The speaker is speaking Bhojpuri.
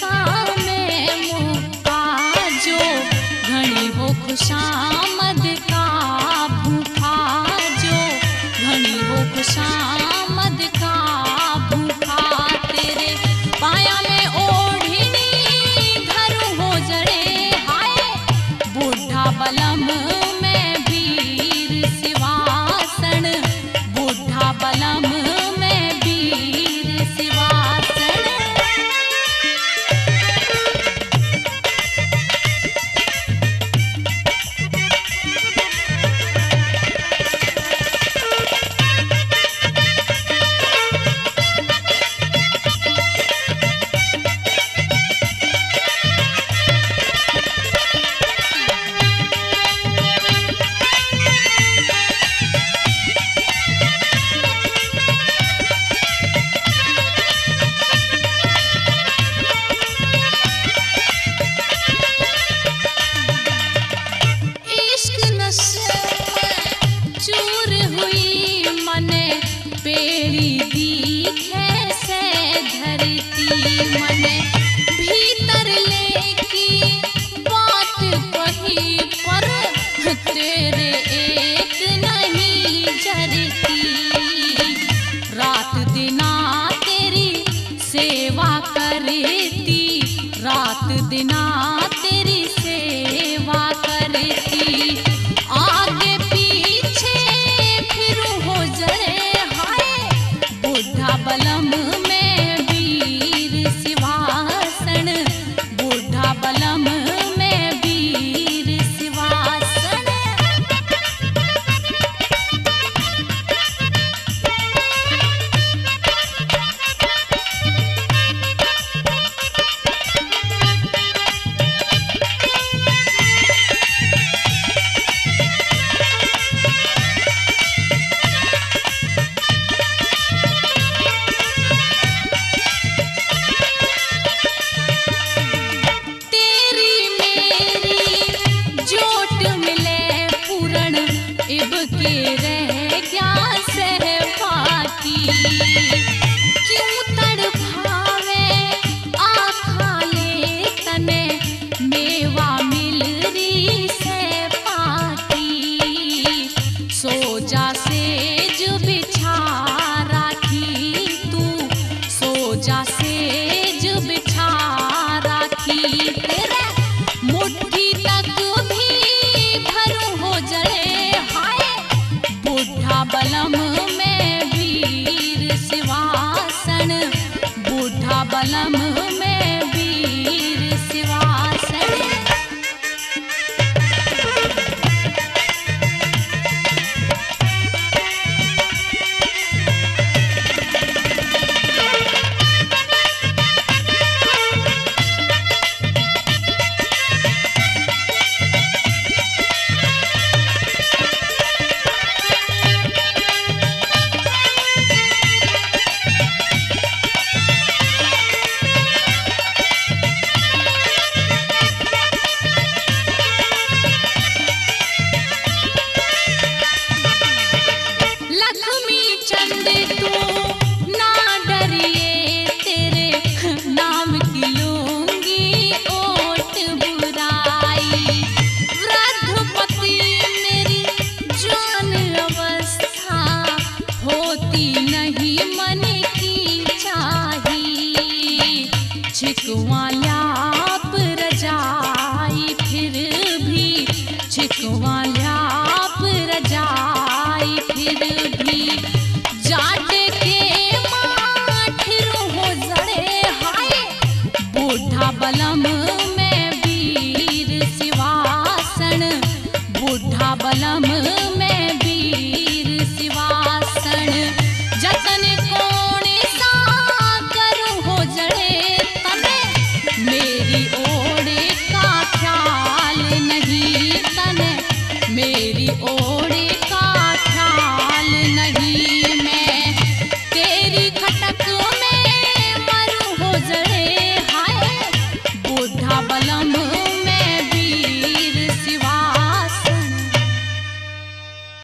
का में मुक्का जो घणी हो खुशामद का भूखा जो घणी हो खुशामद का भूखा तेरे पाया में ओढ़नी धरू हो जड़े हाय बूढ़ा बलम में वीर सिवासन बूढ़ा बलम में वीर सिवासन। चूर हुई मने पेड़ी दीखे से धरती मने भीतर लेकी बात कही पर तेरे एक नहीं जरती रात दिना तेरी सेवा करती रात दिना तेरी सेवा करती आगे पीछे फिर हो जड़े हाय बूढ़ा बलम में वीर सिवासन बूढ़ा बलम में वीर सिवासन। इब के रह गया सहपाती क्यों तड़फावे आखाले तने मेवा मिल रही से पाती सो जा सेज बिछा राखी तू सो जा सेज बिछा राखी तेरे मुट्ठी तक भी भरू हो जड़े बूढ़ा बलम में वीर सिवासन बूढ़ा बलम में वीर सिवासन। छिकवा ल्याप रजाई फिर भी छिकवा ल्याप रजाई फिर भी जाट के माठिर हो जड़े हाय बूढ़ा बलम में वीर सिवासन बूढ़ा बलम में वीर सिवासन जतन कौन सा करूं हो जड़े तने मेरी ओर का ख्याल नहीं तने मेरी ओर